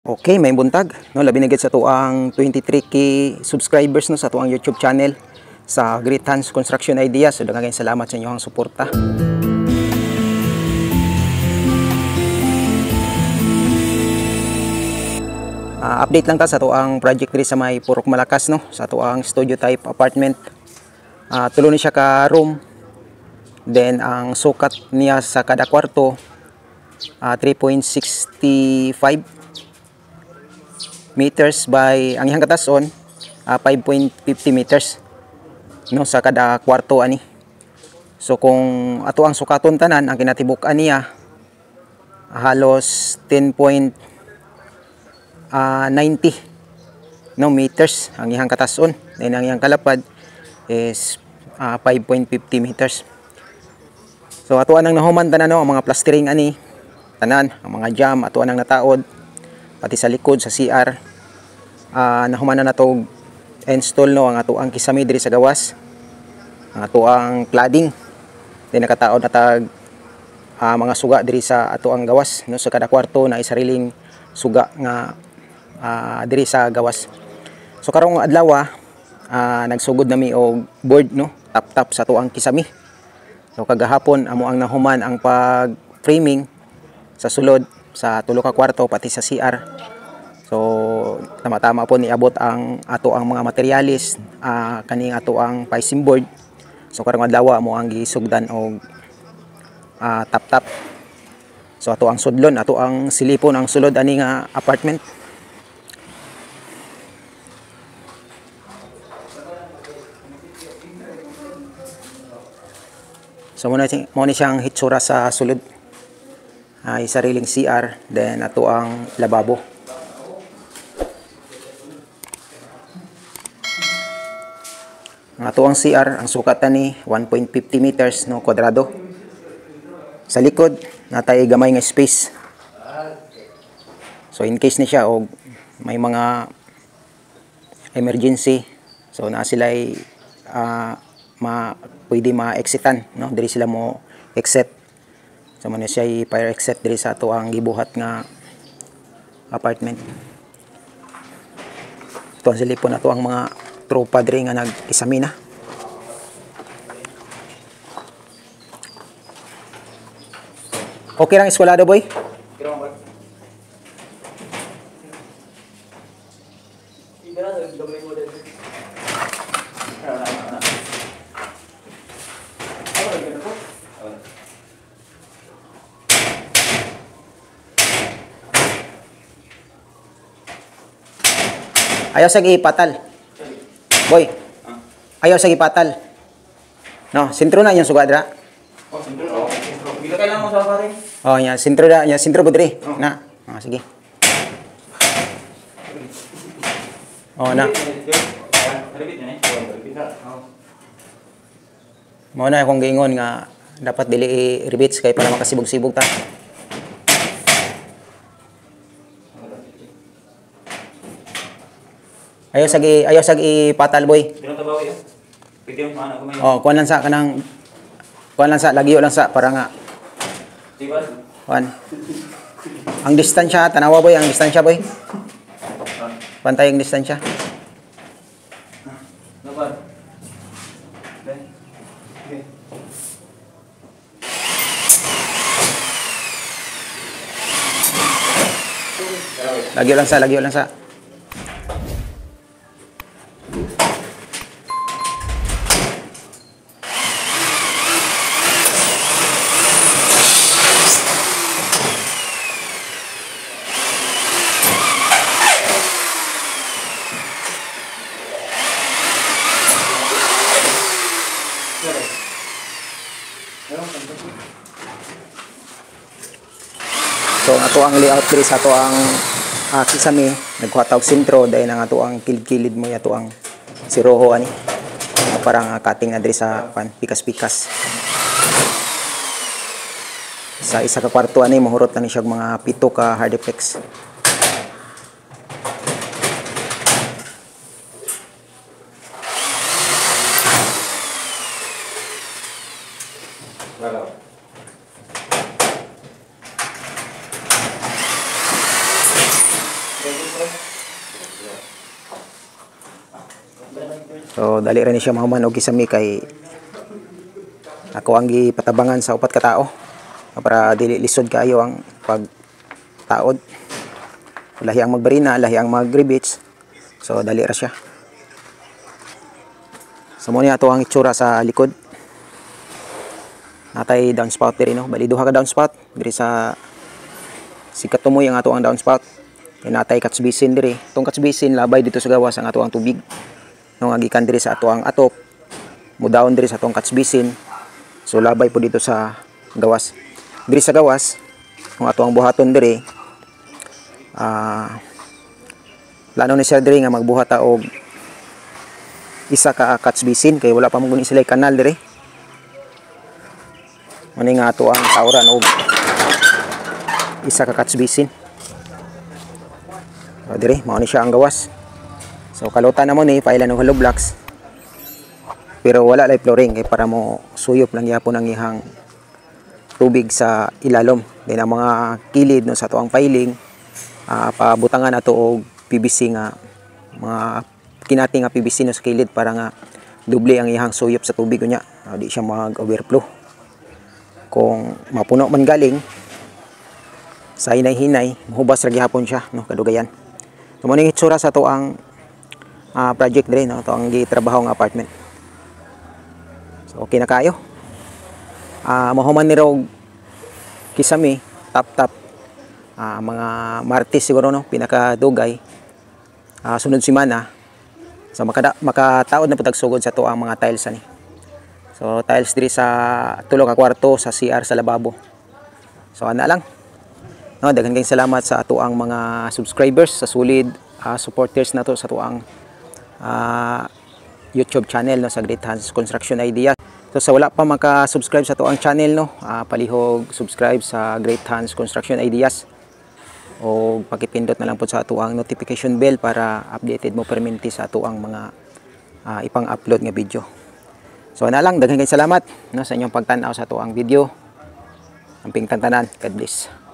Okay, may buntag no, labi na gid sa tuang 23k subscribers no sa tuang YouTube channel sa Great Hands Construction Ideas. So daghang salamat sa inyong suporta. Update lang ta sa tuang project diri sa may Purok Malakas no, sa tuang studio type apartment. Tulo ni siya ka room. Then ang sukat niya sa kada kwarto 3.65 meters by ang ihang katason 5.50 meters no sa kada kwarto ani. So kung ato ang sukaton tanan, ang kinatibuk-an niya halos 10.90 no meters ang ihang katason, then ang ihang kalapad is 5.50 meters. So ato anang nahuman tanan no, ang mga plastering ani tanan, ang mga jam ato anang nataod pati sa likod sa CR. Nahuman na nato install no ang ato ang kisame diri sa gawas, ang ato ang cladding, then nakataod na tag mga suga diri sa ato ang gawas no, sa kada kwarto na isariling suga nga diri sa gawas. So karong adlaw nagsugod nami og board no, tap sa ato ang kisame. So kagahapon amo ang nahuman ang pag framing sa sulod sa tulo ka kwarto pati sa CR. So tama-tama po niabot ang ato ang mga materialis kaning ato ang piping board. So karong adlaw mo ang gisugdan og tap. So ato ang sudlon, ato ang silipon ang sulod ani nga apartment. So mo ni siyang hitsura sa sulod. Ay sariling CR, then ato ang lababo. Ang ato ang CR, ang sukat ni 1.50 meters no kwadrado. Sa likod natay gamay nga space. So in case ni siya og may mga emergency, so na sila ay pwede ma-exitan no, diri sila mo exit. So man siya fire exit diri sa ato ang gibuhat nga apartment. Ito ang silipon na to ang mga tropa diri nga nag-examina. Okay lang eskwelado boy? Ayaw sa gipatal. Boy. Ayaw sa gipatal. No, sentro na yung sugadra. Oh, sentro. Oh, sentro. Bila kailangan mo sa pare? Oh, nya sentro da, nya sentro budri. Oh. Na. Sige. Oh, na. Mao na akong giingon nga dapat dili i-rebits kay para makasibog-sibog ta. Ayaw sag ipatal boy. Tinatabaw yan. Pwede mo anak ko may. Oh, kuan lang sa kanang lagyo lang sa para nga. Diba? Kuan. Ang distansya tanawa boy, ang distansya boy. Pantay ang distansya. Dapat. Okay. Lagyo lang sa. So ato ang layout diri sa ato ang kisame nagkuha og sentro dahil ang ato ang kilid mo ato ang siroho ani parang cutting na diri sa pikas-pikas sa isa ka kwarto ani mahurot na ni siya mga 7 ka hard effects. So dali ra ni siya mahuman og kisami kay ako ang gipatabangan sa upat ka tao para dili lisod kaayo ang pagtaod. Lahi ang magbarina, lahi ang mag-rivets. So dali ra siya. So mo ni ato ang itsura sa likod. Natay downspout diri no. Bali duha ka downspout diri sa sikat tumoy ang ato ang downspout. Kay natay catch basin diri. Tong catch basin labay dito sa gawas ang ato ang tubig. No nga gikan diri sa ato ang atop. Mudaon diri sa atong catch basin. So labay po dito sa gawas. Diri sa gawas, ang ato ang buhaton diri plano ni siya diri nga magbuhat ta og isa ka catch basin kay wala pa mo guni sila kanal diri. Mani nga ato ang tawran og isa ka catch basin. Diri mao ni siya ang gawas. So kalutan na mo ni pailan og hollow blocks. Pero wala lay flooring kay para mo suyop lang yapon ang ihang tubig sa ilalom. Then ang mga kilid no sa tuang piling pabutangan ato og PVC nga mga kinati nga PVC no sa kilid para nga doble ang ihang suyop sa tubig unya. Di siya mag-overflow. Kung mapuno man galing sa hinay-hinay, mahubas ra gihapon siya no kadugayan. So mo ning itsura sa tuang project dire no, to ang gitrabaho nga apartment. So okay na kayo. Mahuman ni raw kisami tap mga Martes siguro no pinakadugay sunod semana. So makataod na putag sugod sa to ang mga tiles ani. So tiles diri sa tulo ka kwarto sa CR sa lababo. So ana lang. No, daghan kayong salamat sa ato ang mga subscribers sa solid supporters nato sa ato ang YouTube channel no sa Great Hands Construction Ideas. So sa wala pa maka-subscribe sa to ang channel no, palihog subscribe sa Great Hands Construction Ideas. O pakipindot na lang po sa ato ang notification bell para updated mo permanente sa ato ang mga ipang-upload nga video. So na lang, daghang kayong salamat no sa inyong pagtan-aw sa ato ang video. Amping tantanan, God bless.